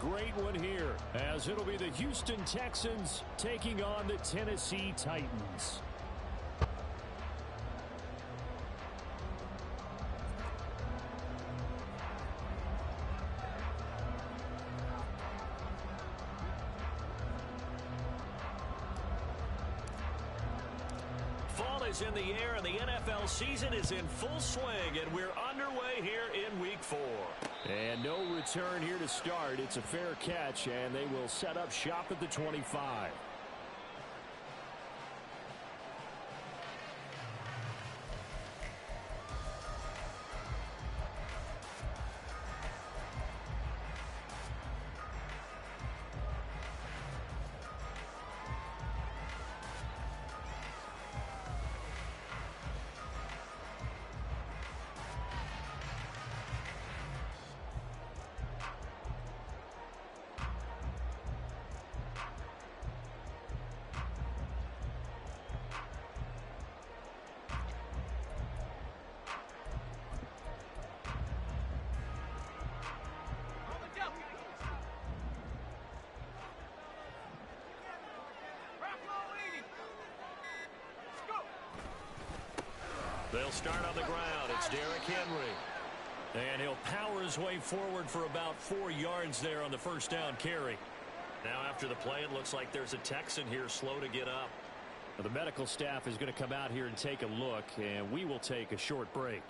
great one here, as it'll be the Houston Texans taking on the Tennessee Titans. Fall is in the air, and the NFL season is in full swing, and we're underway here in Week 4. And no return here to start. It's a fair catch, and they will set up shop at the 25. They'll start on the ground. It's Derrick Henry. And he'll power his way forward for about 4 yards there on the first down carry. Now after the play, it looks like there's a Texan here slow to get up. Well, the medical staff is going to come out here and take a look, and we will take a short break.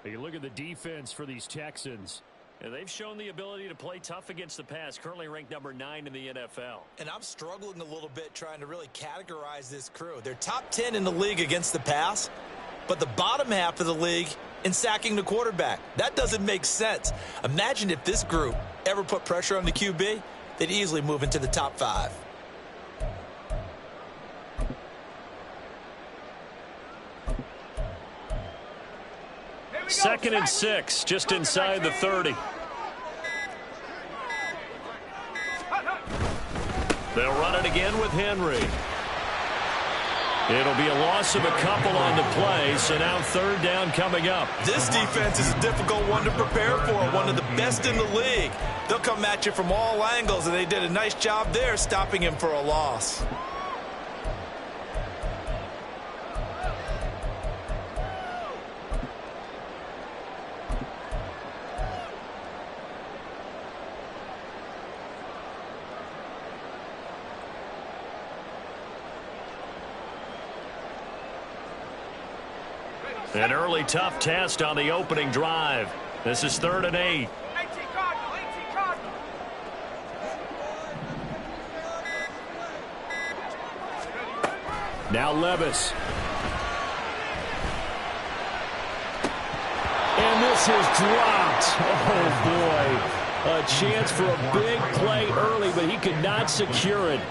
You look at the defense for these Texans. And they've shown the ability to play tough against the pass, currently ranked number 9 in the NFL. And I'm struggling a little bit trying to really categorize this crew. They're top 10 in the league against the pass, but the bottom half of the league in sacking the quarterback. That doesn't make sense. Imagine if this group ever put pressure on the QB, they'd easily move into the top 5. Second and 6, just inside the 30. They'll run it again with Henry. It'll be a loss of a couple on the play, so now third down coming up. This defense is a difficult one to prepare for, one of the best in the league. They'll come at you from all angles, and they did a nice job there stopping him for a loss. An early tough test on the opening drive. This is 3rd and 8. Now Levis. And this is dropped. Oh, boy. A chance for a big play early, but he could not secure it.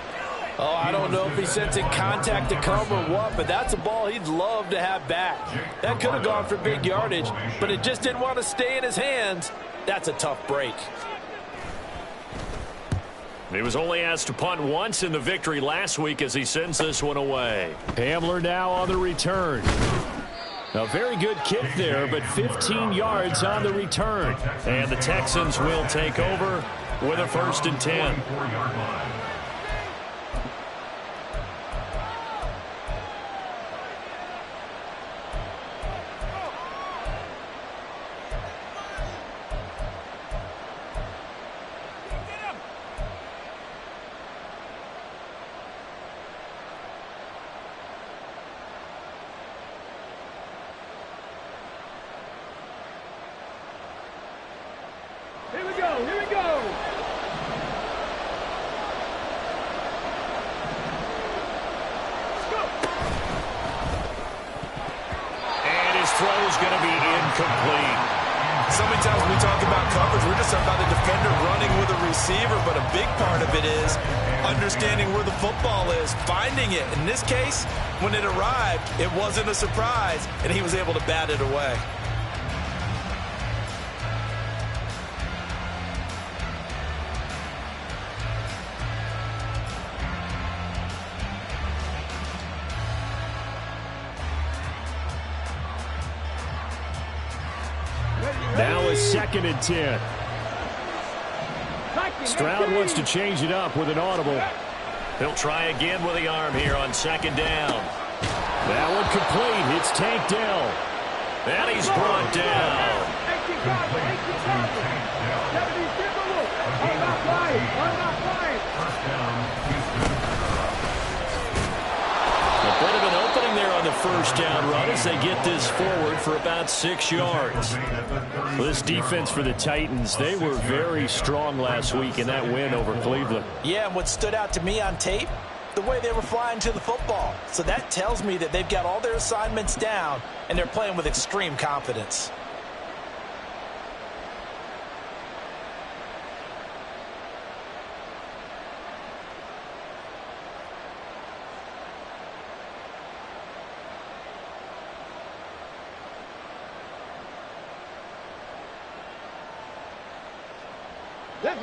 Oh, I don't know if he's sensing contact to come or what, but that's a ball he'd love to have back. That could have gone for big yardage, but it just didn't want to stay in his hands. That's a tough break. He was only asked to punt once in the victory last week as he sends this one away. Hamler now on the return. A very good kick there, but 15 yards on the return. And the Texans will take over with a 1st and 10. Here we go, here we go. Let's go. And his throw is going to be incomplete. So many times when we talk about coverage, we're just talking about the defender running with a receiver, but a big part of it is understanding where the football is, finding it. In this case, when it arrived, it wasn't a surprise, and he was able to bat it away. Now a 2nd and 10. Stroud wants to change it up with an audible. He'll try again with the arm here on second down. That one complete. It's Tank Dell. And he's brought down. A bit of an opening there on the first down run as they get this forward for about 6 yards. Well, this defense for the Titans, they were very strong last week in that win over Cleveland. Yeah, and what stood out to me on tape, the way they were flying to the football. So that tells me that they've got all their assignments down and they're playing with extreme confidence.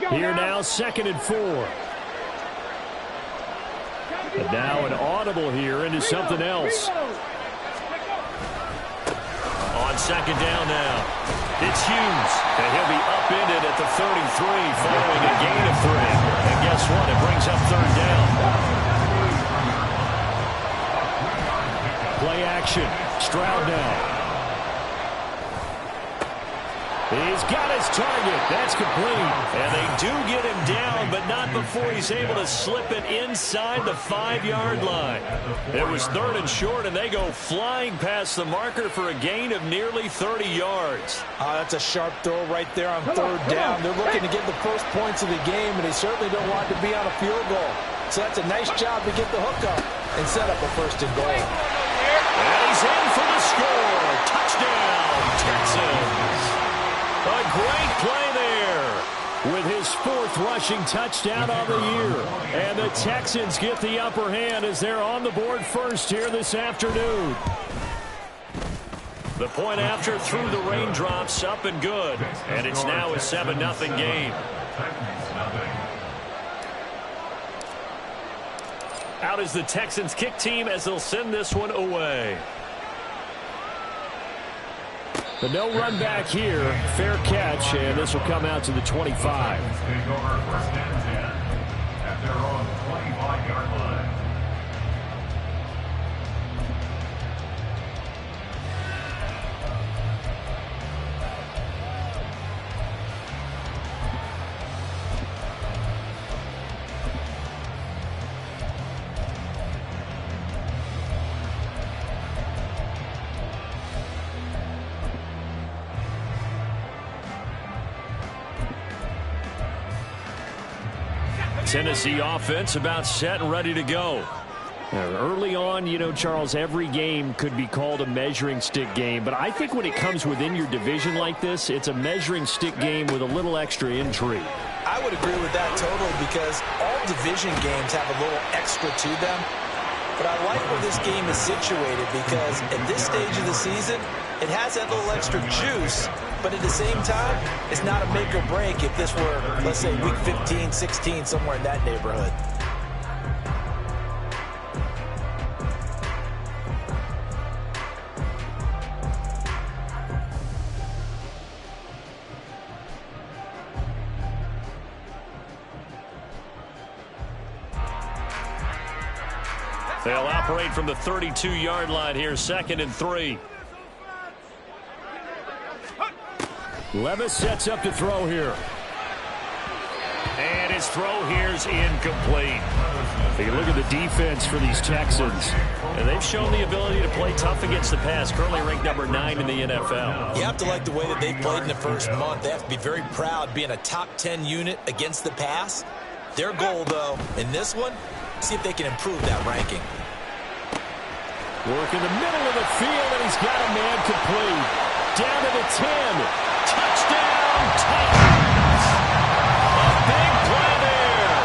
Here now, 2nd and 4. And now an audible here into something else. On second down now, it's Hughes. And he'll be upended at the 33 following a gain of 3. And guess what? It brings up 3rd down. Play action. Stroud now. He's got his target. That's complete. And they do get him down, but not before he's able to slip it inside the 5-yard line. It was 3rd and short, and they go flying past the marker for a gain of nearly 30 yards. That's a sharp throw right there on 3rd down. They're looking to get the first points of the game, and they certainly don't want to be on a field goal. So that's a nice job to get the hook up and set up a 1st and goal. And he's in for the score. Touchdown, Texans. A great play there. With his 4th rushing touchdown on the year. And the Texans get the upper hand as they're on the board first here this afternoon. The point after through the raindrops, up and good. And it's now a 7-0 game. Out is the Texans kick team as they'll send this one away. But no run back here. Fair catch, and this will come out to the 25. Take over 1st and 10 at their own 25-yard line. Tennessee offense about set and ready to go. Early on, you know, Charles, every game could be called a measuring stick game. But I think when it comes within your division like this, it's a measuring stick game with a little extra intrigue. I would agree with that totally because all division games have a little extra to them. But I like where this game is situated because at this stage of the season, it has that little extra juice. But at the same time, it's not a make or break if this were, let's say, week 15, 16, somewhere in that neighborhood. They'll operate from the 32-yard line here, 2nd and 3. Levis sets up to throw here. And his throw here's incomplete. Take a look at the defense for these Texans. And they've shown the ability to play tough against the pass, currently ranked number 9 in the NFL. You have to like the way that they've played in the first month. They have to be very proud being a top 10 unit against the pass. Their goal, though, in this one, see if they can improve that ranking. Work in the middle of the field, and he's got a man complete. Down to the 10. Touchdown, Titans! A big play there.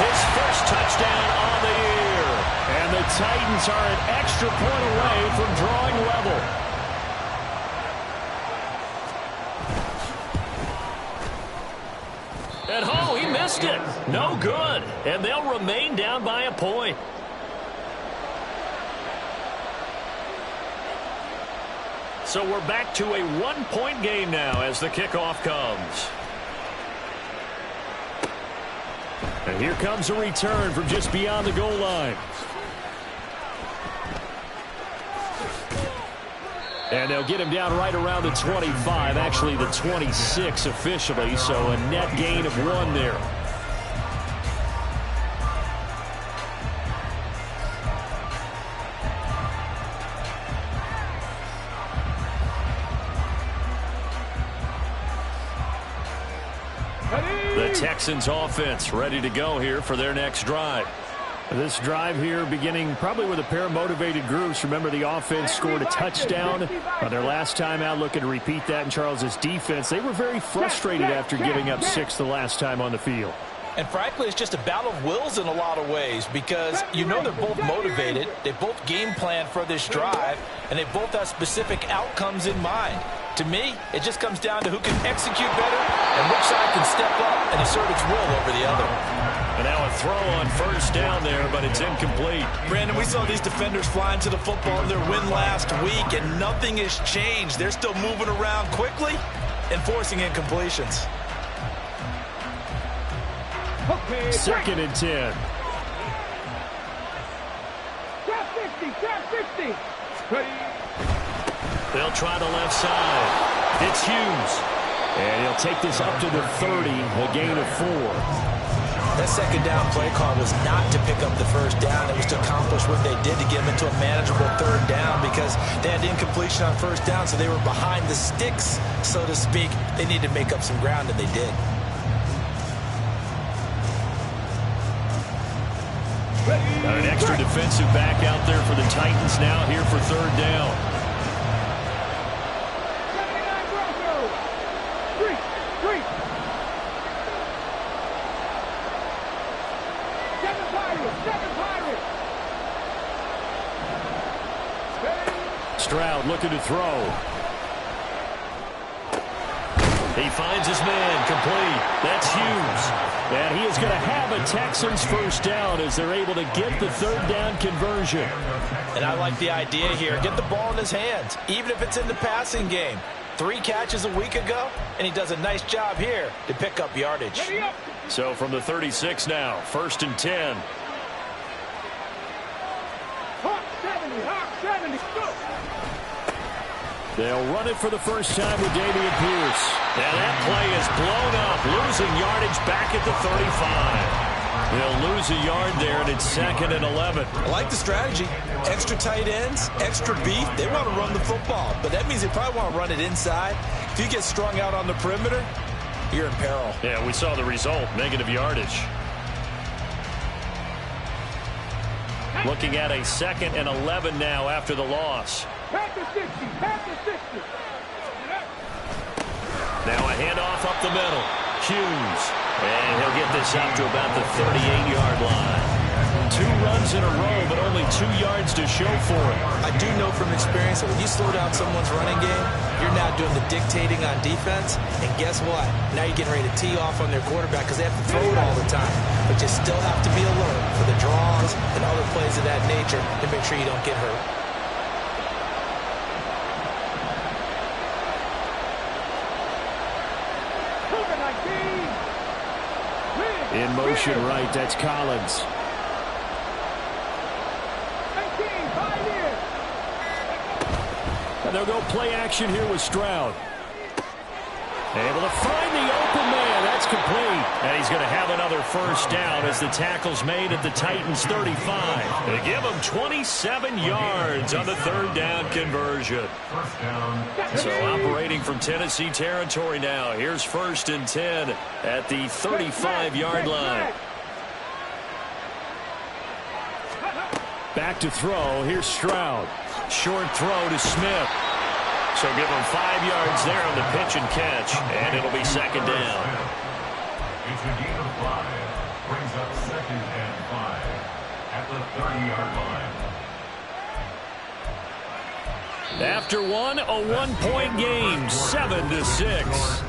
His first touchdown on the year. And the Titans are an extra point away from drawing level. And oh, he missed it. No good. And they'll remain down by a point. So we're back to a 1-point game now as the kickoff comes. And here comes a return from just beyond the goal line. And they'll get him down right around the 25, actually the 26 officially, so a net gain of 1 there. The Texans offense ready to go here for their next drive. This drive here beginning probably with a pair of motivated groups. Remember, the offense scored a touchdown on their last time out, looking to repeat that in Charles's defense. They were very frustrated after giving up 6 the last time on the field. And frankly, it's just a battle of wills in a lot of ways because you know they're both motivated. They both game plan for this drive, and they both have specific outcomes in mind. To me, it just comes down to who can execute better and which side can step up and assert its will over the other. And now a throw on first down there, but it's incomplete. Brandon, we saw these defenders flying to the football in their win last week, and nothing has changed. They're still moving around quickly and forcing incompletions. Okay, 2nd and 10. Trap 50, trap 50. Ready. They'll try the left side. It's Hughes. And he'll take this up to the 30, a gain of 4. That second down play call was not to pick up the first down. It was to accomplish what they did to get them into a manageable 3rd down because they had incompletion on first down, so they were behind the sticks, so to speak. They needed to make up some ground, and they did. Got an extra defensive back out there for the Titans now here for 3rd down. 79 Broncos. 3. 7 Pirates, 7 Pirates. Stroud looking to throw. He finds his man, complete. That's Hughes. And he is going to have a Texans first down as they're able to get the 3rd down conversion. And I like the idea here. Get the ball in his hands, even if it's in the passing game. 3 catches a week ago, and he does a nice job here to pick up yardage. So from the 36 now, 1st and 10. Hawk 70, Hawk 70, go. They'll run it for the first time with Dameon Pierce. And that play is blown up, losing yardage back at the 35. They'll lose a yard there, and it's 2nd and 11. I like the strategy. Extra tight ends, extra beef. They want to run the football, but that means they probably want to run it inside. If you get strung out on the perimeter, you're in peril. Yeah, we saw the result, negative yardage. Looking at a 2nd and 11 now after the loss. Panther 60, Panther 60. Now a handoff up the middle. Hughes. And he'll get this up to about the 38-yard line. 2 runs in a row, but only 2 yards to show for it. I do know from experience that when you slow down someone's running game, you're now doing the dictating on defense. And guess what? Now you're getting ready to tee off on their quarterback because they have to throw it all the time. But you still have to be alert for the draws and other plays of that nature to make sure you don't get hurt. In motion right, that's Collins. 19, 5 years. And they'll go play action here with Stroud. Able to find the open man. That's complete. And he's going to have another first down as the tackle's made at the Titans 35. They give him 27 yards on the 3rd down conversion. So operating from Tennessee territory now. Here's 1st and 10 at the 35-yard line. Back to throw. Here's Stroud. Short throw to Smith. So give him 5 yards there on the pitch and catch, and it'll be 2nd down. It's a gain of 5. Brings up 2nd and 5 at the 30-yard line. After one, a 1-point game, 7-6.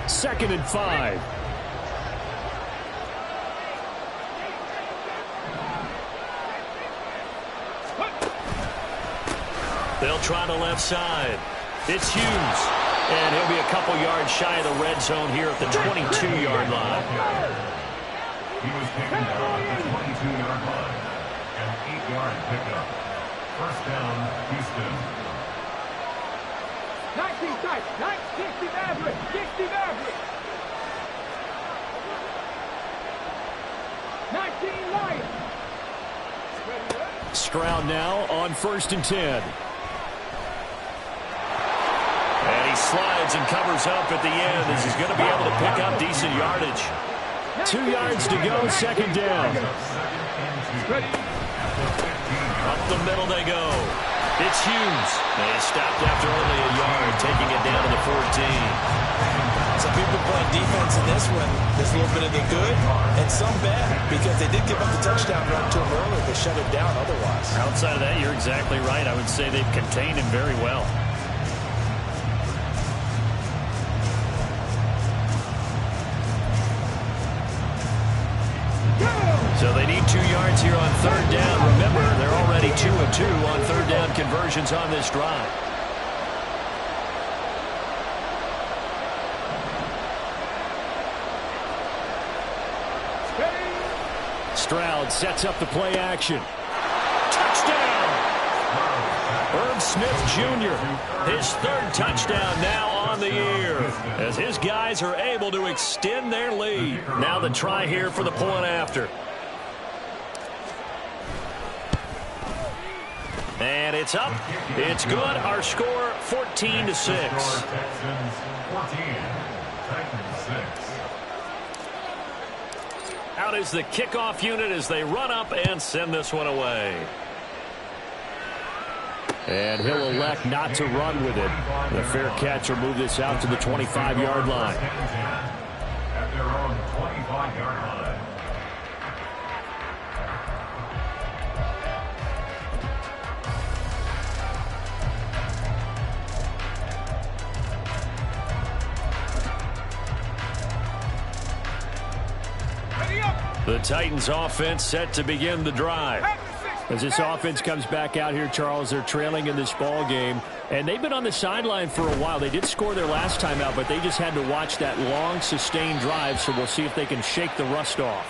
2nd and 5. They'll try the left side. It's Hughes. And he'll be a couple yards shy of the red zone here at the 22-yard line. He was taken down at the 22-yard line. An 8-yard pickup. First down, Houston. 19 tight. 60 average. 60 average. 19 Lions. Stroud now on 1st and 10. And he slides and covers up at the end as he's going to be able to pick up decent yardage. 2 yards to go, 2nd down. Up the middle they go. It's Hughes. They stopped after only a yard, taking it down to the 14. Some people playing defense in this one. There's a little bit of the good and some bad because they did give up the touchdown run to him earlier, but shut it down otherwise. Outside of that, you're exactly right. I would say they've contained him very well. So they need 2 yards here on 3rd down. Remember, they're already 2 of 2 on 3rd down conversions on this drive. Stroud sets up the play action. Touchdown! Herb Smith Jr., his 3rd touchdown now on the year, as his guys are able to extend their lead. Now the try here for the point after. And it's up. It's good. Our score 14-6. Texans 14, Titans 6. Out is the kickoff unit as they run up and send this one away. And he'll elect not to run with it. The fair catch will move this out to the 25-yard line. At their own 25-yard line. The Titans offense set to begin the drive. As this offense comes back out here, Charles, they're trailing in this ball game, and they've been on the sideline for a while. They did score their last time out, but they just had to watch that long, sustained drive, so we'll see if they can shake the rust off.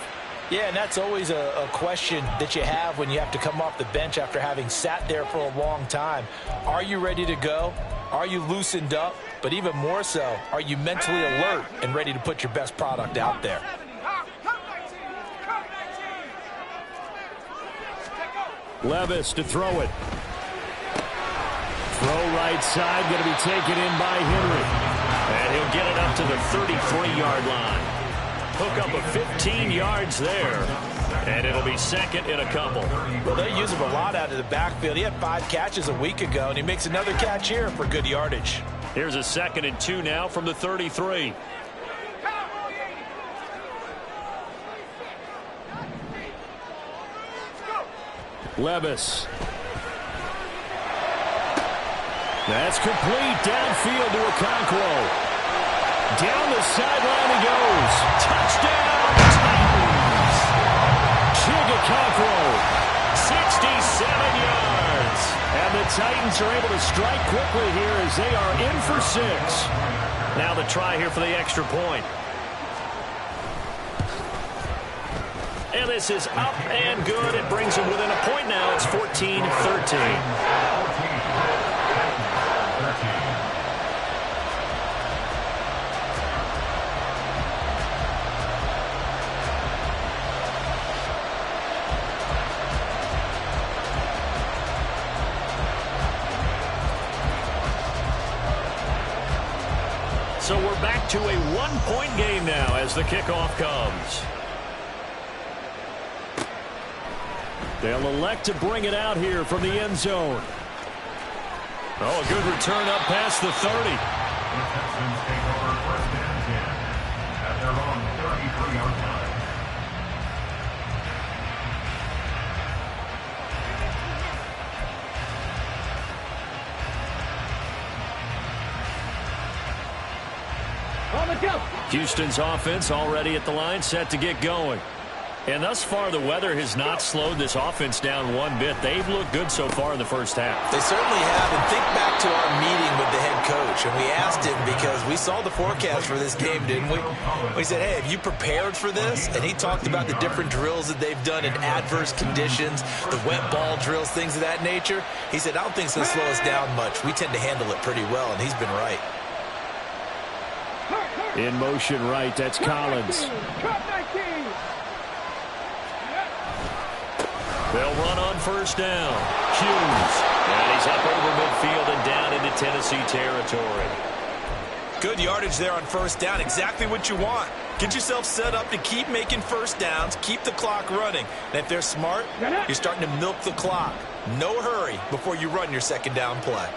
Yeah, and that's always a question that you have when you have to come off the bench after having sat there for a long time. Are you ready to go? Are you loosened up? But even more so, are you mentally alert and ready to put your best product out there? Levis to throw it. Throw right side, going to be taken in by Henry. And he'll get it up to the 33-yard line. Hook up of 15 yards there. And it'll be 2nd and a couple. Well, they use him a lot out of the backfield. He had 5 catches a week ago, and he makes another catch here for good yardage. Here's a 2nd and 2 now from the 33. Levis. That's complete. Downfield to Okonkwo. Down the sideline he goes. Touchdown, Titans. Okonkwo. 67 yards. And the Titans are able to strike quickly here as they are in for 6. Now the try here for the extra point. And this is up and good. It brings them within a point now. It's 14-13. So we're back to a one-point game now as the kickoff comes. They'll elect to bring it out here from the end zone. Oh, a good return up past the 30. The Texans take over 1st and 10 at their own 33-yard line. Houston's offense already at the line, set to get going. And thus far, the weather has not slowed this offense down one bit. They've looked good so far in the first half. They certainly have. And think back to our meeting with the head coach. And we asked him, because we saw the forecast for this game, didn't we? We said, hey, have you prepared for this? And he talked about the different drills that they've done in adverse conditions, the wet ball drills, things of that nature. He said, I don't think it's going to slow us down much. We tend to handle it pretty well, and he's been right. In motion right, that's Collins. They'll run on first down. Hughes. And he's up over midfield and down into Tennessee territory. Good yardage there on first down. Exactly what you want. Get yourself set up to keep making first downs, keep the clock running. And if they're smart, you're starting to milk the clock. No hurry before you run your second down play.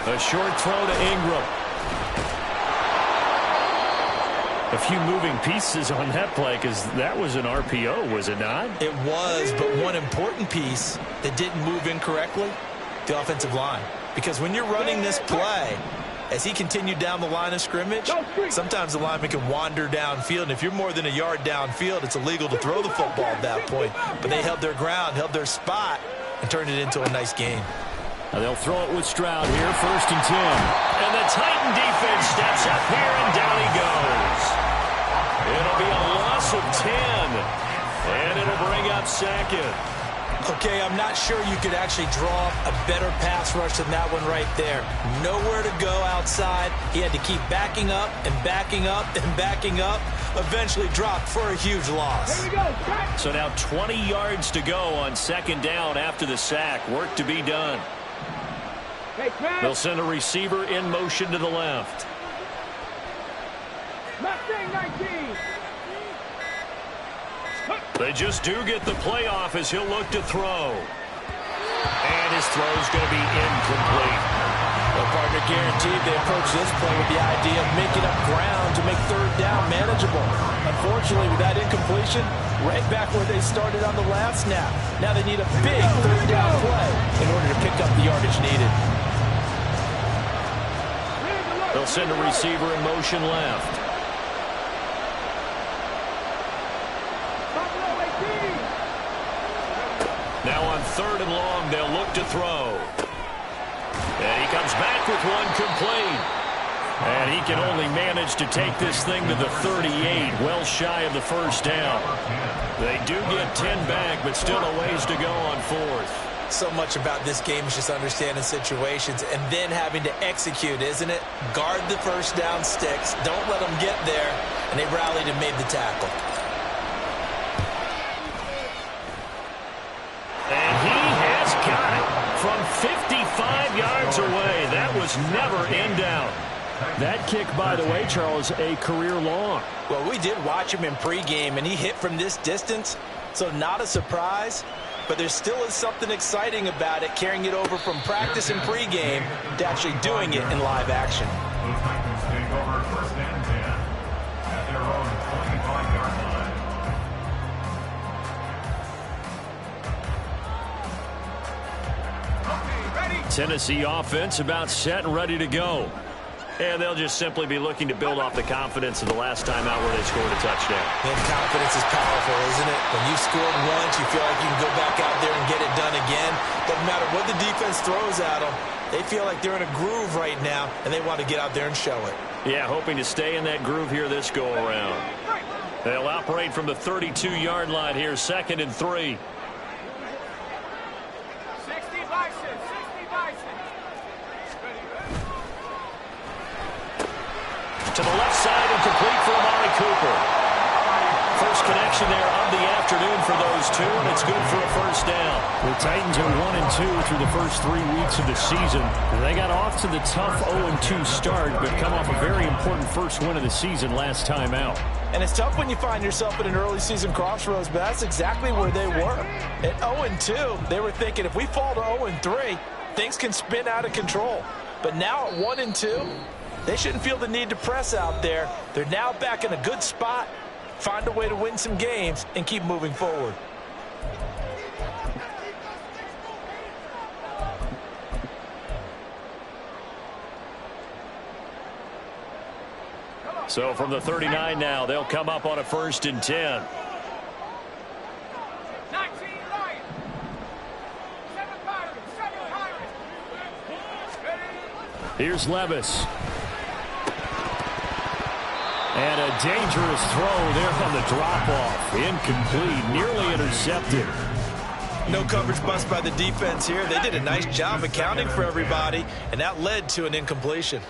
A short throw to Ingram. A few moving pieces on that play, because that was an RPO, was it not? It was, but one important piece that didn't move incorrectly, the offensive line. Because when you're running this play, as he continued down the line of scrimmage, sometimes the lineman can wander downfield, and if you're more than a yard downfield, it's illegal to throw the football at that point. But they held their ground, held their spot, and turned it into a nice gain. Now they'll throw it with Stroud here, 1st and 10. And the Titan defense steps up here, and down he goes. It'll be a loss of 10, and it'll bring up 2nd. Okay, I'm not sure you could actually draw a better pass rush than that one right there. Nowhere to go outside. He had to keep backing up and backing up and backing up. Eventually dropped for a huge loss. So now 20 yards to go on 2nd down after the sack. Work to be done. They'll send a receiver in motion to the left. They just do get the play off as he'll look to throw. And his throw's going to be incomplete. Well, partner, guaranteed they approach this play with the idea of making up ground to make 3rd down manageable. Unfortunately, with that incompletion, right back where they started on the last snap. Now they need a big 3rd down play in order to pick up the yardage needed. They'll send a receiver in motion left. Now on 3rd and long, they'll look to throw. And he comes back with one complete. And he can only manage to take this thing to the 38, well shy of the 1st down. They do get 10 back, but still a ways to go on 4th. So much about this game is just understanding situations and then having to execute, isn't it? Guard the first down sticks. Don't let them get there. And they rallied and made the tackle. And he has got it from 55 yards away. That was never in doubt. That kick, by the way, Charles, a career long. Well, we did watch him in pregame, and he hit from this distance, so not a surprise. But there still is something exciting about it, carrying it over from practice and pregame to actually doing it in live action. The Titans take over 1st and 10 at their own 25-yard line. Tennessee offense about set and ready to go. And they'll just simply be looking to build off the confidence of the last time out where they scored a touchdown. And confidence is powerful, isn't it? When you've scored once, you feel like you can go back out there and get it done again. Doesn't matter what the defense throws at them. They feel like they're in a groove right now, and they want to get out there and show it. Yeah, hoping to stay in that groove here this go-around. They'll operate from the 32-yard line here, 2nd and 3. To the left side and complete for Amari Cooper. First connection there of the afternoon for those two, and it's good for a 1st down. The Titans are 1-2 through the first 3 weeks of the season. They got off to the tough 0-2 start, but come off a very important first win of the season last time out. And it's tough when you find yourself at an early season crossroads, but that's exactly where they were. At 0-2, they were thinking if we fall to 0-3, things can spin out of control. But now at 1-2, they shouldn't feel the need to press out there. They're now back in a good spot. Find a way to win some games and keep moving forward. So from the 39 now, they'll come up on a 1st and 10. Here's Levis. And a dangerous throw there on the drop-off. Incomplete, nearly intercepted. No coverage bust by the defense here. They did a nice job accounting for everybody, and that led to an incompletion.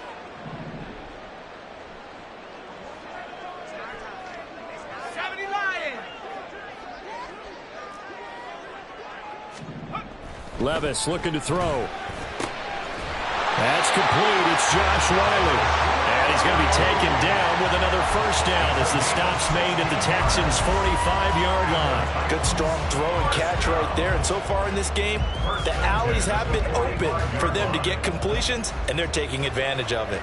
Levis looking to throw. That's complete. It's Josh Riley. And he's going to be taken down with another 1st down as the stop's made at the Texans' 45-yard line. Good strong throw and catch right there. And so far in this game, the alleys have been open for them to get completions, and they're taking advantage of it.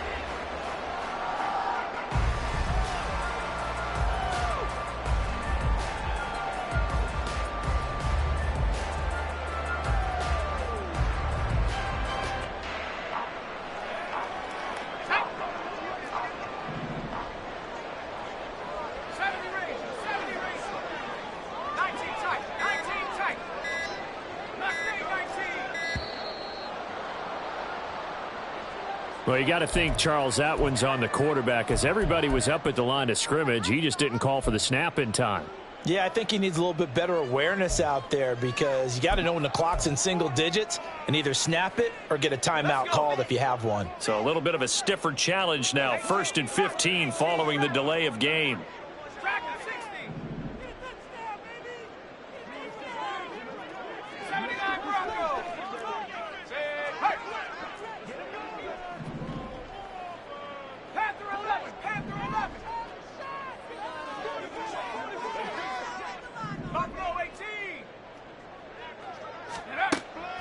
Well, you got to think, Charles, that one's on the quarterback as everybody was up at the line of scrimmage. He just didn't call for the snap in time. Yeah, I think he needs a little bit better awareness out there because you got to know when the clock's in single digits and either snap it or get a timeout called if you have one. So a little bit of a stiffer challenge now. 1st and 15 following the delay of game.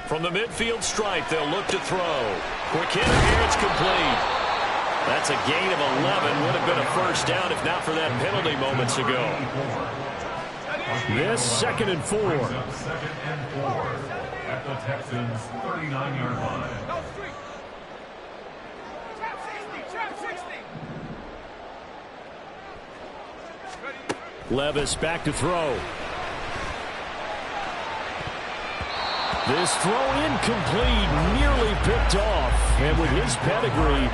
From the midfield stripe, they'll look to throw. Quick hit here, it's complete. That's a gain of 11. Would have been a 1st down if not for that penalty moments ago. This 2nd and 4. 2nd and 4 at the Texans' 39-yard line. Levis back to throw. This throw incomplete, nearly picked off. And with his pedigree,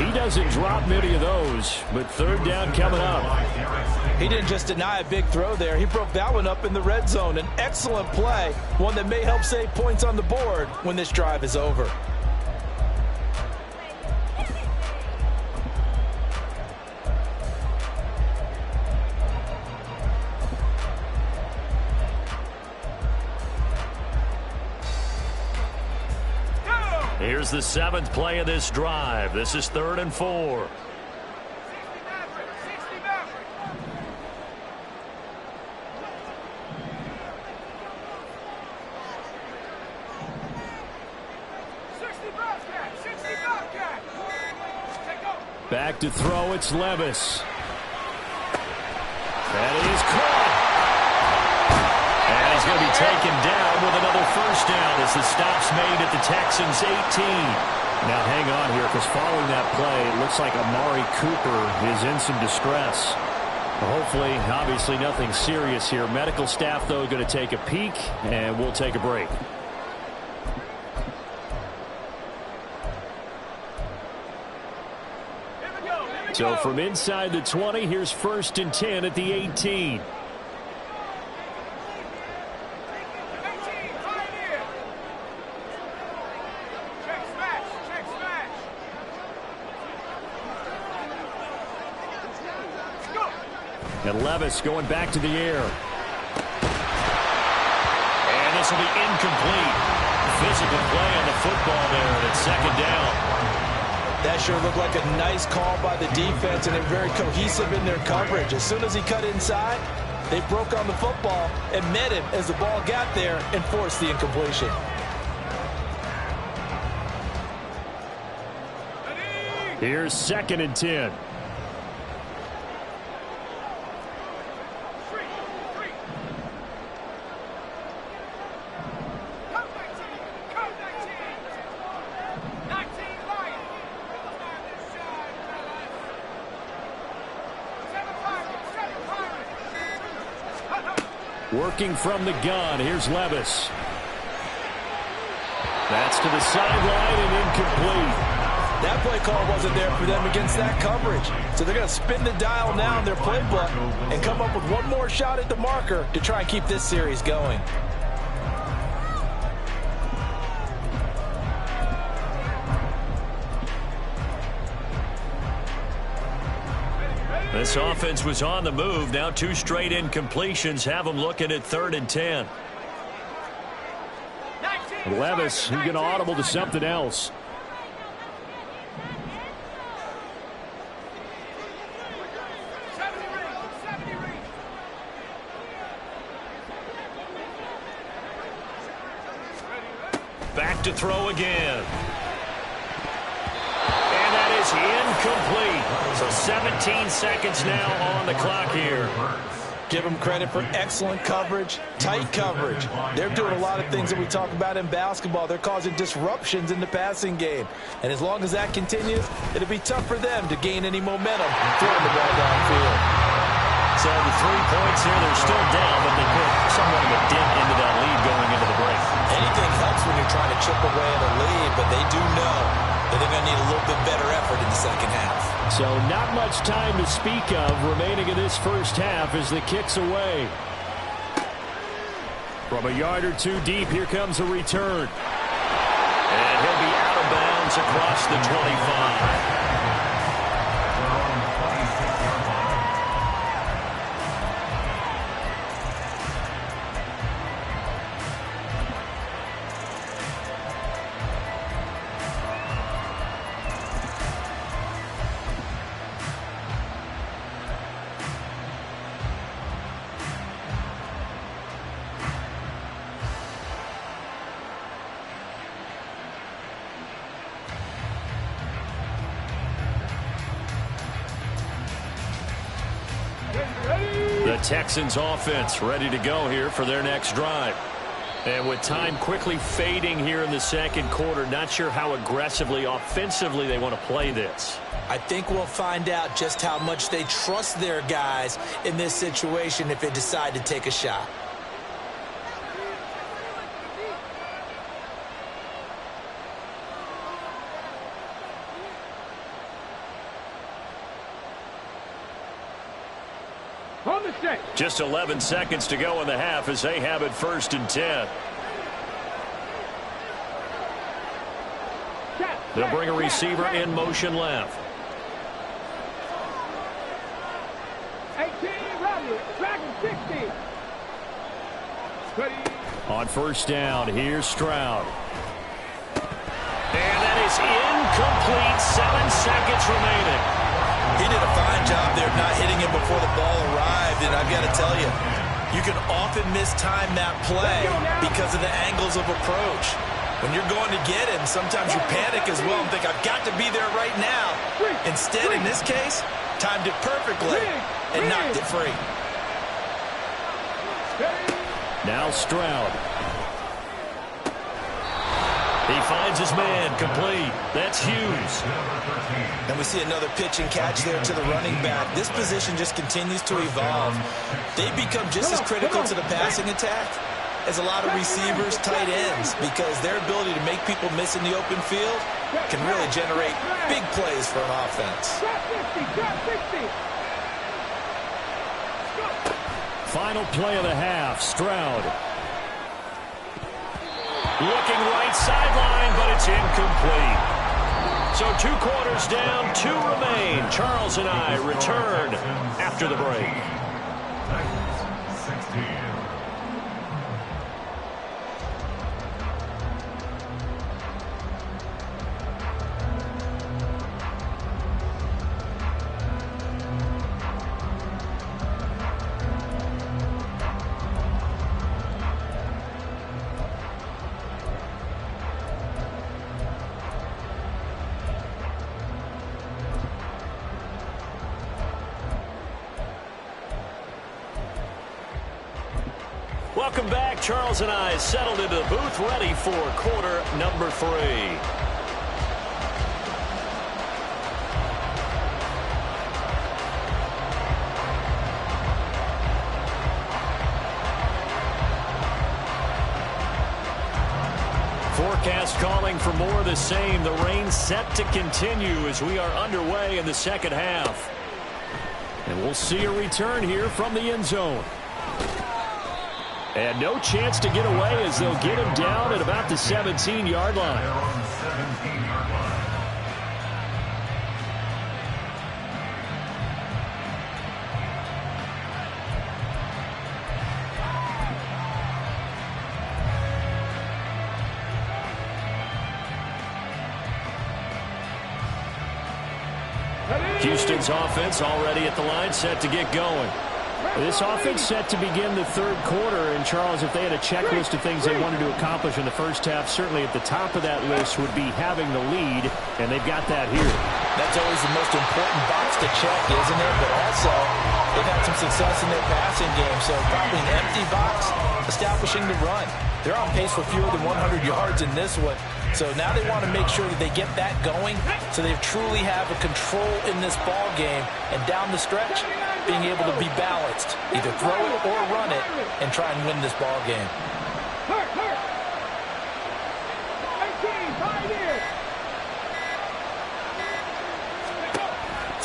he doesn't drop many of those. But 3rd down coming up. He didn't just deny a big throw there. He broke that one up in the red zone. An excellent play, one that may help save points on the board when this drive is over. Here's the 7th play of this drive. This is 3rd and 4. Back to throw, it's Levis. That is caught. And he's going to be taken down with another 1st down as the stop's made at the Texans' 18. Now hang on here, because following that play, it looks like Amari Cooper is in some distress. Hopefully, obviously nothing serious here. Medical staff, though, going to take a peek, and we'll take a break. So from inside the 20, here's 1st and 10 at the 18. And Levis going back to the air. And this will be incomplete. Physical play on the football there, and it's 2nd down. That sure looked like a nice call by the defense, and they're very cohesive in their coverage. As soon as he cut inside, they broke on the football and met him as the ball got there and forced the incompletion. Here's 2nd and 10. Working from the gun, here's Levis. That's to the sideline and incomplete. That play call wasn't there for them against that coverage. So they're going to spin the dial now in their playbook and come up with one more shot at the marker to try and keep this series going. This offense was on the move. Now 2 straight incompletions have them looking at 3rd and 10. Levis, he's going to audible to something else. Back to throw again. And that is incomplete. So 17 seconds now on the clock here. Give them credit for excellent coverage, tight coverage. They're doing a lot of things that we talk about in basketball. They're causing disruptions in the passing game. And as long as that continues, it'll be tough for them to gain any momentum throwing the ball downfield. So the 3 points here, they're still down, but they put somewhat of a dent into that lead going into the break. Anything helps when you're trying to chip away at a lead, but they do know that they're going to need a little bit better effort in the second half. So not much time to speak of remaining in this first half as the kick's away. From a yard or 2 deep, here comes a return. And he'll be out of bounds across the 25. The Texans offense ready to go here for their next drive. And with time quickly fading here in the second quarter, not sure how aggressively, offensively they want to play this. I think we'll find out just how much they trust their guys in this situation if they decide to take a shot. Just 11 seconds to go in the half as they have it 1st and 10. They'll bring a receiver in motion left. 18, Dragon 60. On first down, here's Stroud. And that is incomplete. 7 seconds remaining. He did a fine job there not hitting him before the ball arrived, and I've got to tell you, you can often mistime that play because of the angles of approach. When you're going to get him, sometimes you panic as well and think, I've got to be there right now. Instead, in this case, timed it perfectly and knocked it free. Now Stroud. He finds his man, complete. That's Hughes. And we see another pitch and catch there to the running back. This position just continues to evolve. They become just as critical to the passing attack as a lot of receivers, tight ends, because their ability to make people miss in the open field can really generate big plays for an offense. Final play of the half, Stroud. Looking right sideline, but it's incomplete. So 2 quarters down, 2 remain. Charles and I return after the break. 16. Welcome back. Charles and I settled into the booth, ready for quarter number 3. Forecast calling for more of the same. The rain set to continue as we are underway in the second half. And we'll see a return here from the end zone. And no chance to get away as they'll get him down at about the 17-yard line. Houston's offense already at the line, set to get going. This offense set to begin the third quarter. And, Charles, if they had a checklist of things they wanted to accomplish in the first half, certainly at the top of that list would be having the lead, and they've got that here. That's always the most important box to check, isn't it? But also, they've had some success in their passing game, so probably an empty box, establishing the run. They're on pace for fewer than 100 yards in this one. So now they want to make sure that they get that going so they truly have a control in this ball game. And down the stretch, being able to be balanced. Either throw it or run it and try and win this ball game.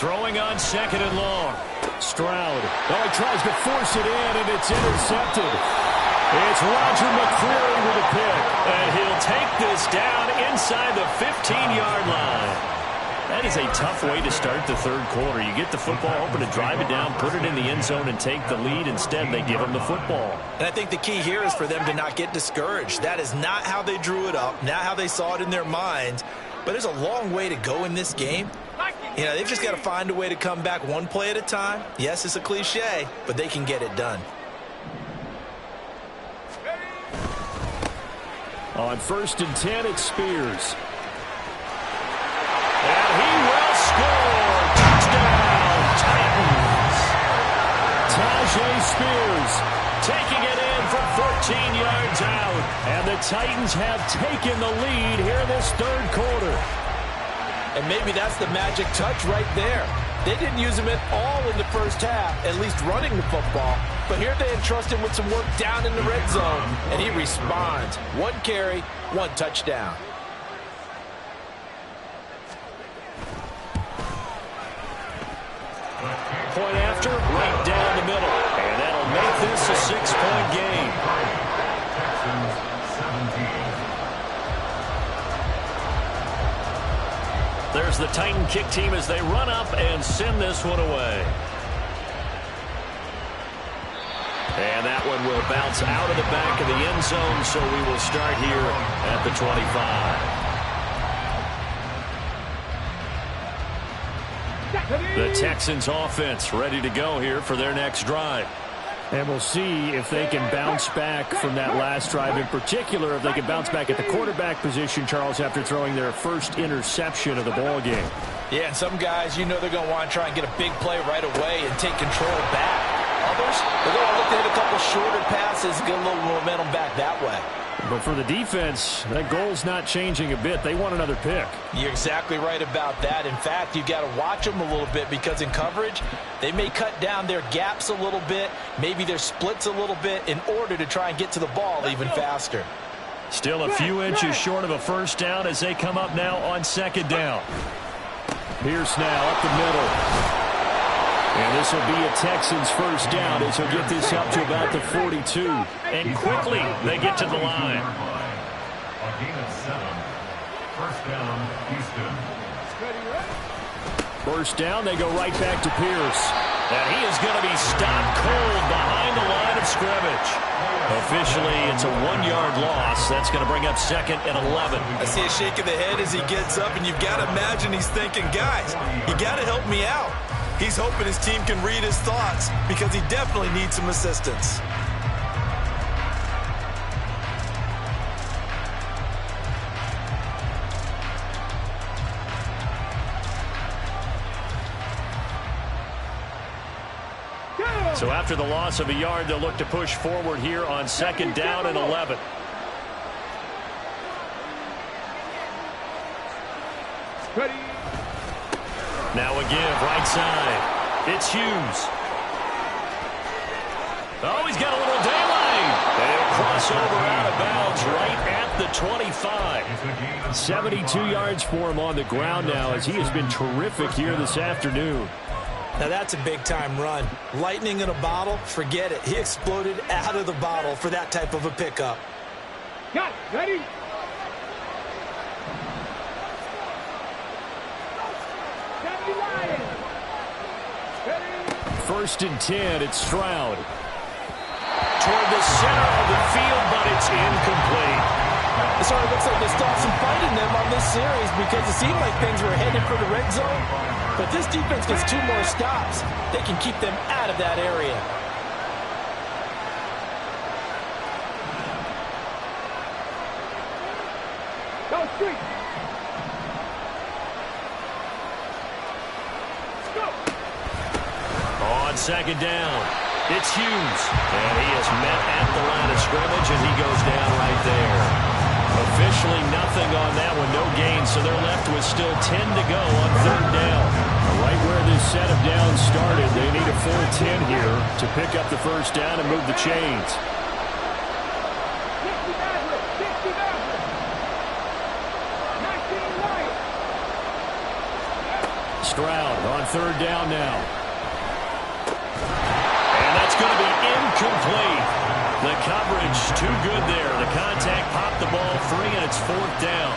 Throwing on second and long. Stroud. Oh, he tries to force it in, and it's intercepted. It's Roger McCreary with a pick. And he'll take this down inside the 15-yard line. That is a tough way to start the third quarter. You get the football open to drive it down, put it in the end zone, and take the lead. Instead, they give him the football. And I think the key here is for them to not get discouraged. That is not how they drew it up, not how they saw it in their minds. But there's a long way to go in this game. You know, they've just got to find a way to come back one play at a time. Yes, it's a cliche, but they can get it done. On 1st and 10, it's Spears. And he will score. Touchdown, Titans. Tajay Spears taking it in from 14 yards out. And the Titans have taken the lead here in this third quarter. And maybe that's the magic touch right there. They didn't use him at all in the first half, at least running the football. But here they entrust him with some work down in the red zone, and he responds. 1 carry, 1 touchdown. Point after, right down the middle. And that'll make this a 6-point game. Texans 17. There's the Titan kick team as they run up and send this one away. And that one will bounce out of the back of the end zone, so we will start here at the 25. The Texans offense ready to go here for their next drive. And we'll see if they can bounce back from that last drive, in particular, if they can bounce back at the quarterback position, Charles, after throwing their first interception of the ball game. Yeah, and some guys, you know they're going to want to try and get a big play right away and take control back. Others, they're going to look to hit a couple shorter passes, get a little momentum back that way. But for the defense, that goal's not changing a bit. They want another pick. You're exactly right about that. In fact, you've got to watch them a little bit because in coverage, they may cut down their gaps a little bit, maybe their splits a little bit in order to try and get to the ball even faster. Still a few inches short of a first down as they come up now on second down. Pierce now up the middle. And this will be a Texans first down as he'll get this up to about the 42. And quickly they get to the line. A gain of 7. First down, Houston. First down, they go right back to Pierce. And he is going to be stopped cold behind the line of scrimmage. Officially, it's a 1-yard loss. That's going to bring up second and 11. I see a shake of the head as he gets up, and you've got to imagine he's thinking, guys, you got to help me out. He's hoping his team can read his thoughts because he definitely needs some assistance. So after the loss of a yard, they'll look to push forward here on second down and 11. Now a give, right side. It's Hughes. Oh, he's got a little daylight. They'll crossover out of bounds right at the 25. 72 yards for him on the ground now as he has been terrific here this afternoon. Now that's a big-time run. Lightning in a bottle, forget it. He exploded out of the bottle for that type of a pickup. Got it. Ready? First and 10, it's Stroud. Toward the center of the field, but it's incomplete. It sort of looks like they still have some fight in them on this series because it seemed like things were headed for the red zone. But this defense gets 2 more stops. They can keep them out of that area. Go street. Go. On second down, it's Hughes. And he is met at the line of scrimmage, and he goes down right there. Officially nothing on that one, no gain, so they're left with still 10 to go on third down. Right where this set of downs started, they need a full 10 here to pick up the first down and move the chains. 60 Maverick. 60 Maverick. 19 Lions. Stroud on third down now. And that's going to be incomplete. The coverage too good there. The contact popped the ball free, and it's fourth down.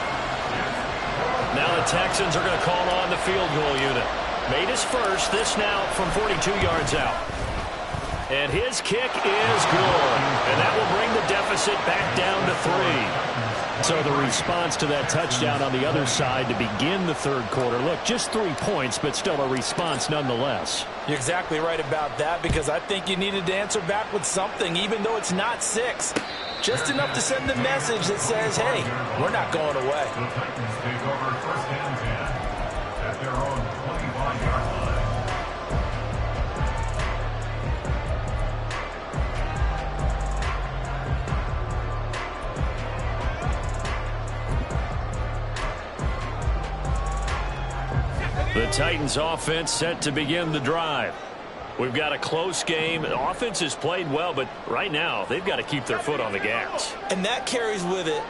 Now the Texans are going to call on the field goal unit. Made his first, this now from 42 yards out. And his kick is good. And that will bring the deficit back down to 3. So the response to that touchdown on the other side to begin the third quarter. Look, just 3 points, but still a response nonetheless. You're exactly right about that because I think you needed to answer back with something, even though it's not 6. Just enough to send the message that says, hey, we're not going away. The Titans take over first and 10 at their own 25-yard line. The Titans offense set to begin the drive. We've got a close game. The offense has played well, but right now they've got to keep their foot on the gas. And that carries with it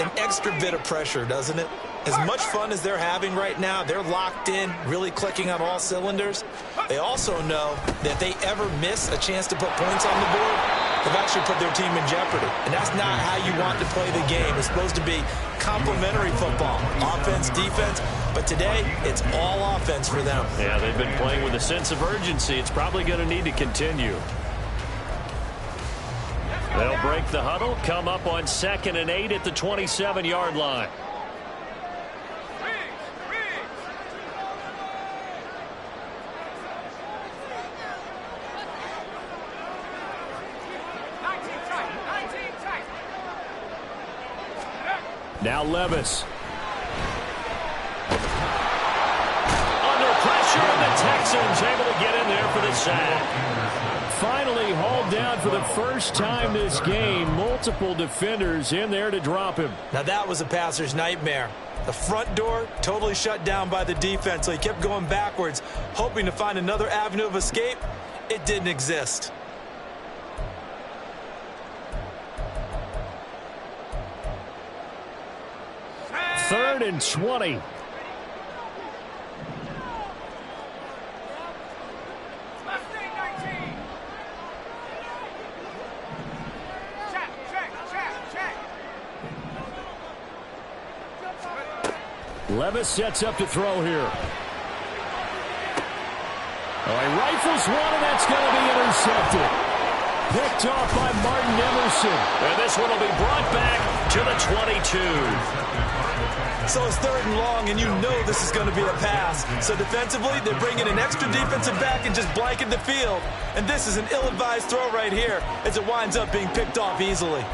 an extra bit of pressure, doesn't it? As much fun as they're having right now, they're locked in, really clicking on all cylinders. They also know that if they ever miss a chance to put points on the board, they've actually put their team in jeopardy. And that's not how you want to play the game. It's supposed to be complementary football, offense, defense. But today, it's all offense for them. Yeah, they've been playing with a sense of urgency. It's probably going to need to continue. They'll break the huddle, come up on 2nd and 8 at the 27-yard line. Now Levis. Under pressure, and the Texans able to get in there for the sack. Finally hauled down for the first time this game. Multiple defenders in there to drop him. Now that was a passer's nightmare. The front door totally shut down by the defense, so he kept going backwards, hoping to find another avenue of escape. It didn't exist. Third and 20. Levis sets up to throw here. Oh, he rifles one, and that's going to be intercepted. Picked off by Martin Emerson. And this one will be brought back to the 22. So it's 3rd and long, and you know this is going to be a pass. So defensively, they're bringing an extra defensive back and just blanket the field. And this is an ill-advised throw right here as it winds up being picked off easily.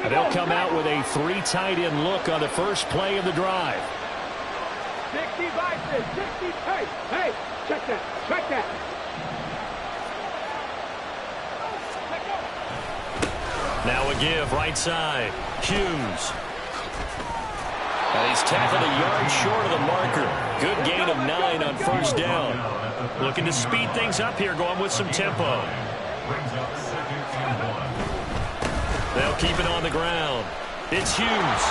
And they'll come out with a 3 tight end look on the first play of the drive. 60 Vikings, 60. Hey, check that, check that. Now a give right side. Hughes. And he's tackled a yard short of the marker. Good gain of 9 on first down. Looking to speed things up here, going with some tempo. Brings up 2nd and 1. They'll keep it on the ground. It's Hughes.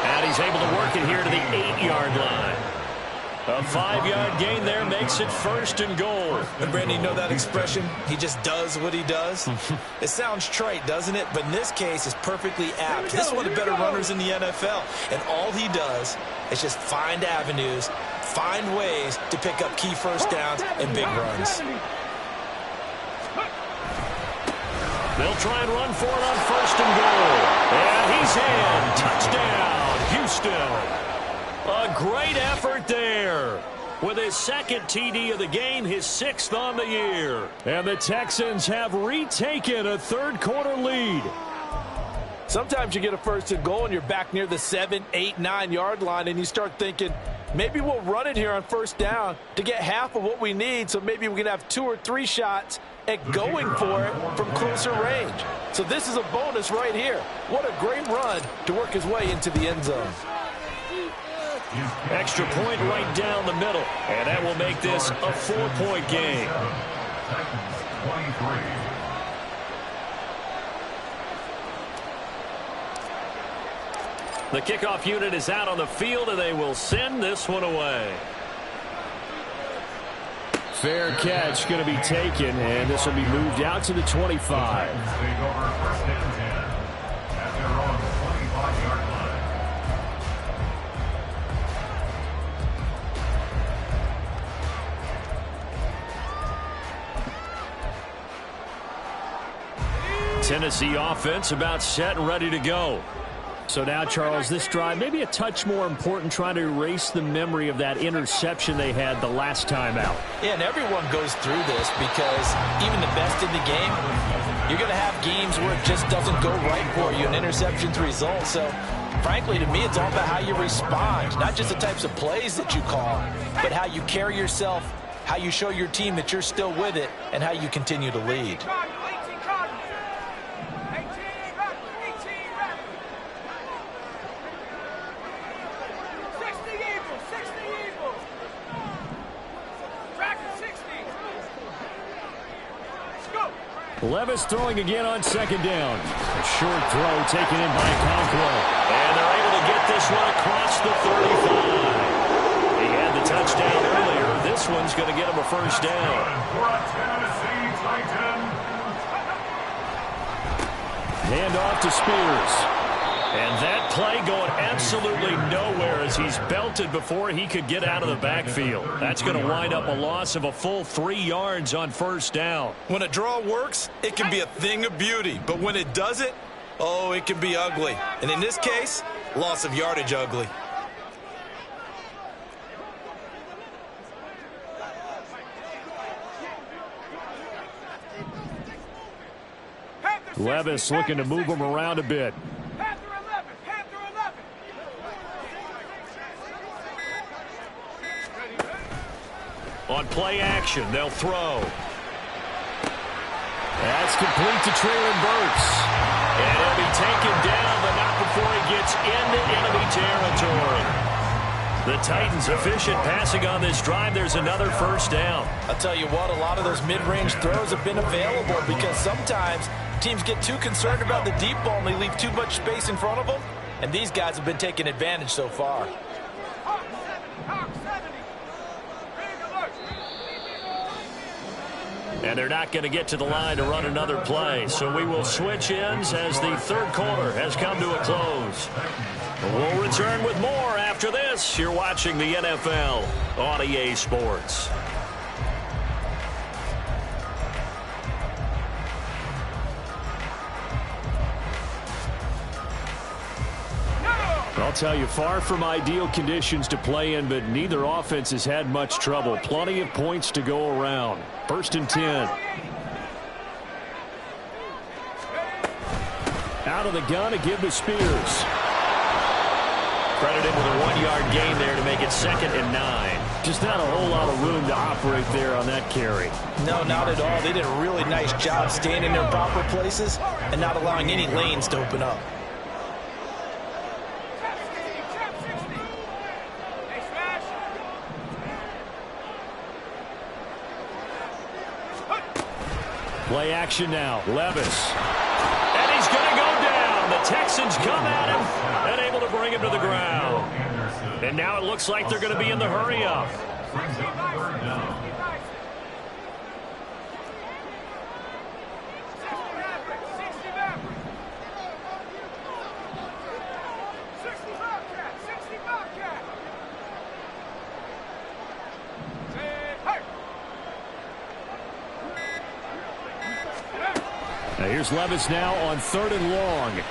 And he's able to work it here to the 8-yard line. A 5-yard gain there makes it 1st and goal. And Brandon, you know that expression? He just does what he does. It sounds trite, doesn't it? But in this case, it's perfectly apt. This is one of the better runners in the NFL. And all he does is just find avenues, find ways to pick up key first downs and big runs. They'll try and run for it on 1st and goal. And he's in. Touchdown, Houston. A great effort there. With his 2nd TD of the game, his 6th on the year. And the Texans have retaken a 3rd-quarter lead. Sometimes you get a 1st and goal and you're back near the 7, 8, 9-yard line and you start thinking, maybe we'll run it here on 1st down to get half of what we need, so maybe we can have 2 or 3 shots at going for it from closer range. So this is a bonus right here. What a great run to work his way into the end zone. Extra point right down the middle. And that will make this a 4-point game. Titans 23. The kickoff unit is out on the field, and they will send this one away. Fair catch going to be taken, and this will be moved out to the 25. Take over 1st and 10 at their own 25-yard line. Tennessee offense about set and ready to go. So now, Charles, this drive maybe a touch more important, trying to erase the memory of that interception they had the last time out. Yeah, and everyone goes through this because even the best in the game, you're going to have games where it just doesn't go right for you, and interceptions result. So, frankly, to me, it's all about how you respond, not just the types of plays that you call, but how you carry yourself, how you show your team that you're still with it, and how you continue to lead. Levis throwing again on 2nd down. A short throw taken in by Conquo. And they're able to get this one across the 35. He had the touchdown earlier. This one's going to get him a 1st down. Hand off to Spears. And that play going absolutely nowhere as he's belted before he could get out of the backfield. That's going to wind up a loss of a full 3 yards on 1st down. When a draw works, it can be a thing of beauty. But when it doesn't, oh, it can be ugly. And in this case, loss of yardage ugly. Levis looking to move him around a bit. On play action, they'll throw. That's complete to Traylon Burks. And he'll be taken down, but not before he gets into enemy territory. The Titans efficient passing on this drive. There's another 1st down. I'll tell you what, a lot of those mid-range throws have been available because sometimes teams get too concerned about the deep ball and they leave too much space in front of them. And these guys have been taking advantage so far. And they're not going to get to the line to run another play. So we will switch ends as the 3rd quarter has come to a close. We'll return with more after this. You're watching the NFL on EA Sports. I'll tell you, far from ideal conditions to play in, but neither offense has had much trouble. Plenty of points to go around. 1st and 10. Out of the gun to give to Spears. Credited with a 1-yard gain there to make it 2nd and 9. Just not a whole lot of room to operate there on that carry. No, not at all. They did a really nice job staying in their proper places and not allowing any lanes to open up. Play action now. Levis. And he's going to go down. The Texans come at him and able to bring him to the ground. And now it looks like they're going to be in the hurry-up. Now here's Levis now on 3rd and long. And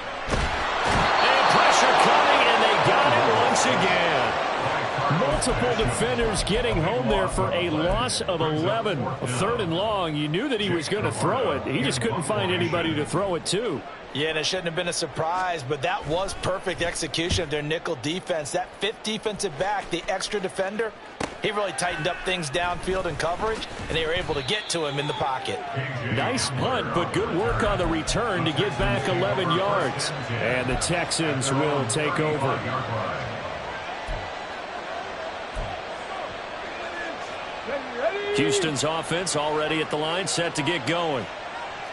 pressure coming, and they got it once again. Multiple defenders getting home there for a loss of 11. 3rd and long, you knew that he was going to throw it. He just couldn't find anybody to throw it to. Yeah, and it shouldn't have been a surprise, but that was perfect execution of their nickel defense. That 5th defensive back, the extra defender, he really tightened up things downfield in coverage, and they were able to get to him in the pocket. Nice punt, but good work on the return to get back 11 yards. And the Texans will take over. Houston's offense already at the line, set to get going.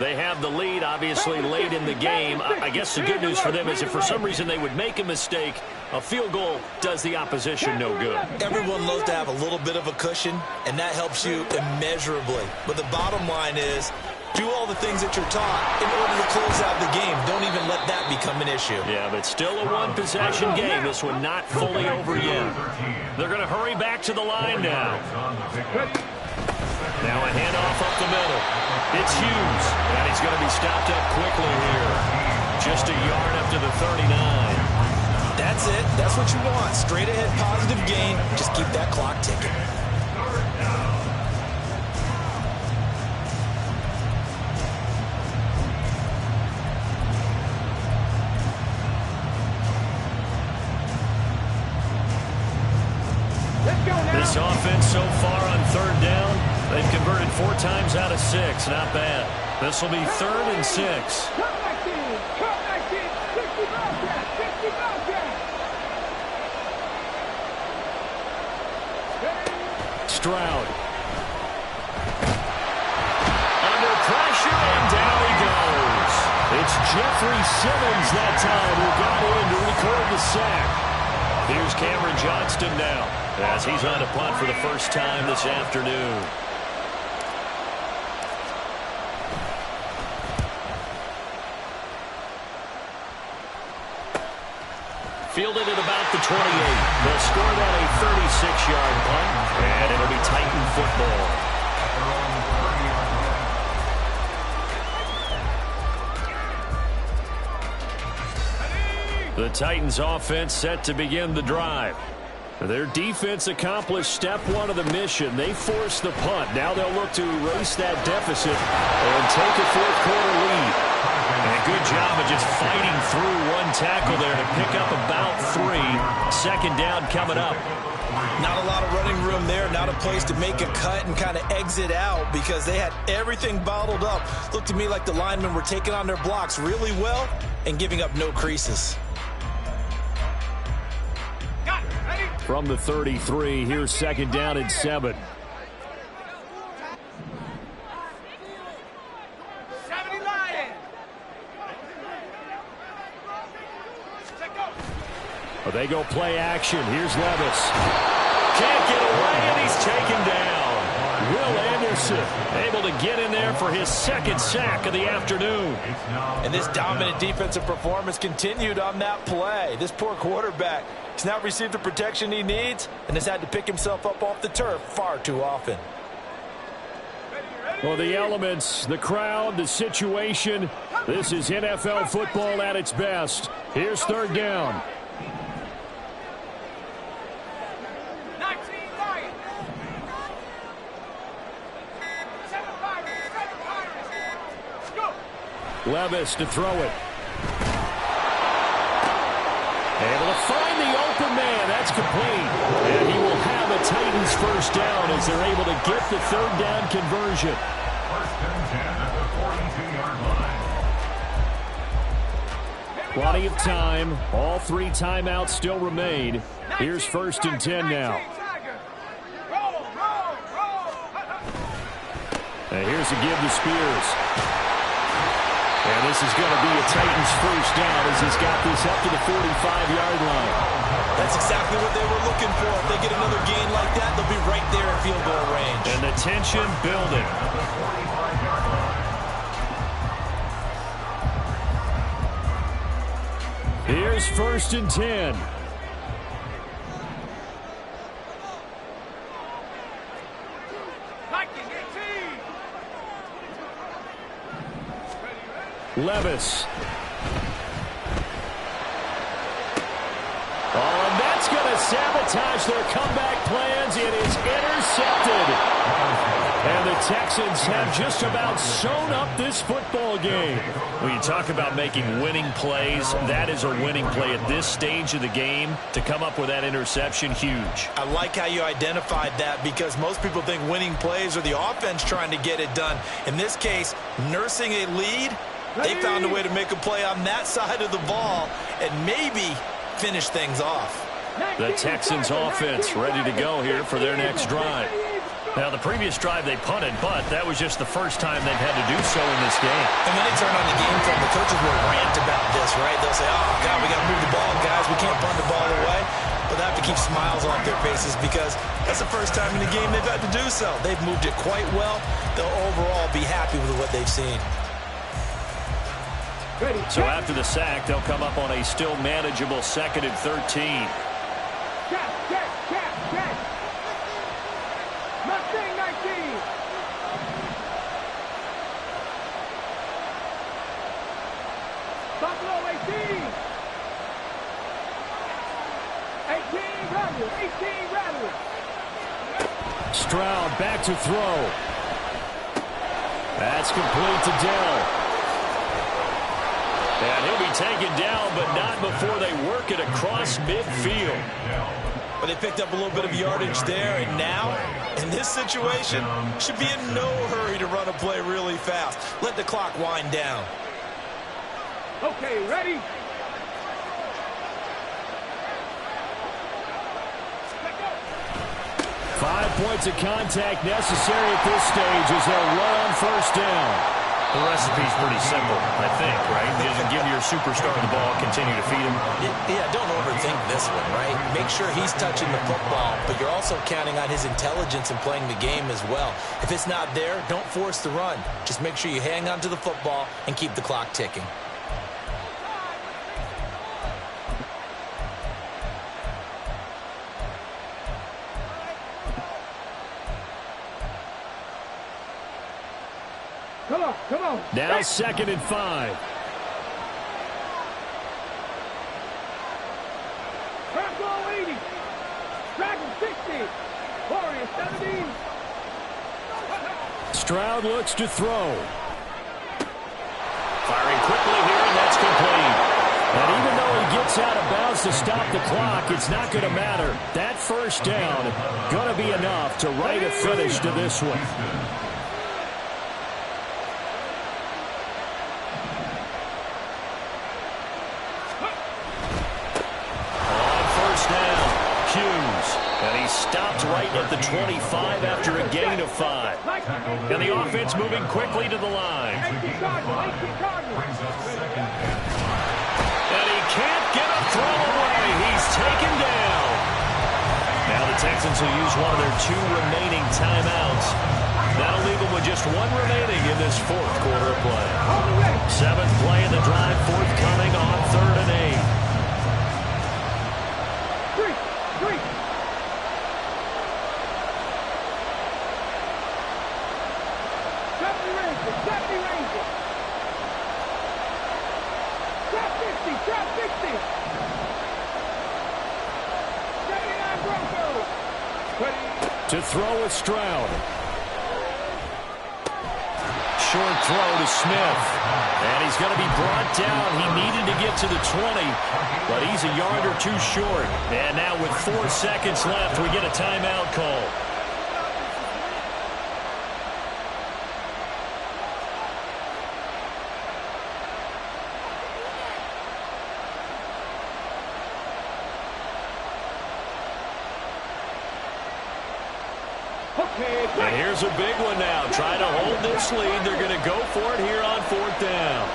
They have the lead, obviously, late in the game. I guess the good news for them is if for some reason they would make a mistake, a field goal does the opposition no good. Everyone loves to have a little bit of a cushion, and that helps you immeasurably. But the bottom line is, do all the things that you're taught in order to close out the game. Don't even let that become an issue. Yeah, but still a one-possession game. This one not fully over yet. They're going to hurry back to the line now. Now a handoff up the middle. It's Hughes, and he's going to be stopped up quickly here. Just a yard up to the 39. That's it. That's what you want. Straight ahead positive gain. Just keep that clock ticking. This offense so far on 3rd down, they've converted 4 times out of 6. Not bad. This will be 3rd and 6. Stroud. Under pressure, and down he goes. It's Jeffrey Simmons that time who got in to record the sack. Here's Cameron Johnston now, as he's on a punt for the first time this afternoon. Fielded at about the 28. They'll score that a 36-yard punt, and it'll be Titan football. The Titans offense set to begin the drive. Their defense accomplished step 1 of the mission. They forced the punt. Now they'll look to erase that deficit and take a 4th quarter lead. And a good job of just fighting through one tackle there to pick up about 3. 2nd down coming up. Not a lot of running room there. Not a place to make a cut and kind of exit out because they had everything bottled up. Looked to me like the linemen were taking on their blocks really well and giving up no creases. From the 33, here's 2nd down and 7. Well, they go play action. Here's Levis. Can't get away, and he's taken down. Will Anderson able to get in there for his 2nd sack of the afternoon. And this dominant defensive performance continued on that play. This poor quarterback has now received the protection he needs and has had to pick himself up off the turf far too often. Well, the elements, the crowd, the situation, this is NFL football at its best. Here's 3rd down. Levis to throw it. Able to find the open man. That's complete. And he will have a Titans 1st down as they're able to get the 3rd down conversion. 1st and 10 at the 42-yard line. Plenty of time. All 3 timeouts still remain. Here's 1st and 10 now. And here's There's a give to Spears. And this is going to be a Titans first down as he's got this up to the 45-yard line. That's exactly what they were looking for. If they get another gain like that, they'll be right there in field goal range. And the tension building. Here's 1st and 10. Levis. Oh, and that's going to sabotage their comeback plans. It is intercepted. And the Texans have just about sewn up this football game. When you talk about making winning plays, that is a winning play at this stage of the game. To come up with that interception, huge. I like how you identified that because most people think winning plays are the offense trying to get it done. In this case, nursing a lead, they found a way to make a play on that side of the ball and maybe finish things off. The Texans offense ready to go here for their next drive. Now, the previous drive they punted, but that was just the first time they've had to do so in this game. And when they turn on the game film, the coaches will rant about this, right? They'll say, oh, God, we got to move the ball, guys. We can't punt the ball away. But they have to keep smiles off their faces because that's the first time in the game they've had to do so. They've moved it quite well. They'll overall be happy with what they've seen. So after the sack, they'll come up on a still manageable 2nd and 13. Mustang 19. Buffalo 18. 18 Rebels. 18 Rebels. Stroud back to throw. That's complete to Dell. And he'll be taken down, but not before they work it across midfield. But they picked up a little bit of yardage there, and now, in this situation, should be in no hurry to run a play really fast. Let the clock wind down. Okay, ready? 5 points of contact necessary at this stage as they'll run on 1st down. The recipe's pretty simple, I think, right? Just give your superstar the ball, continue to feed him. Yeah, don't overthink this one, right? Make sure he's touching the football, but you're also counting on his intelligence in playing the game as well. If it's not there, don't force the run. Just make sure you hang on to the football and keep the clock ticking. Come on. Now 2nd and 5. Bronco 80. Dragon 60. Warrior 70. Stroud looks to throw. Firing quickly here, and that's complete. And even though he gets out of bounds to stop the clock, it's not going to matter. That 1st down going to be enough to write a finish to this one. And he stopped right at the 25 after a gain of 5. And the offense moving quickly to the line. And he can't get a throw away. He's taken down. Now the Texans will use one of their 2 remaining timeouts. That'll leave them with just 1 remaining in this 4th quarter of play. 7th play in the drive, forthcoming on 3rd and 8. To throw with Stroud. Short throw to Smith. And he's going to be brought down. He needed to get to the 20, but he's a yard or 2 short. And now with 4 seconds left, we get a timeout call. And here's a big one now. Trying to hold this lead. They're going to go for it here on 4th down.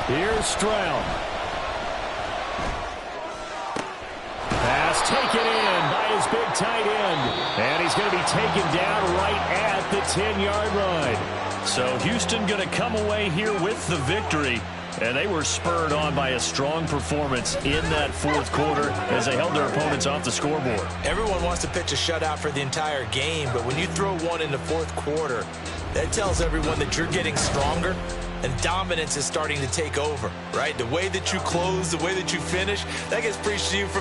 Here's Stroud. Pass taken in by his big tight end. And he's going to be taken down right at the 10-yard line. So Houston going to come away here with the victory. And they were spurred on by a strong performance in that 4th quarter as they held their opponents off the scoreboard. Everyone wants to pitch a shutout for the entire game, but when you throw one in the 4th quarter, that tells everyone that you're getting stronger and dominance is starting to take over, right? The way that you close, the way that you finish, that gets preached to you from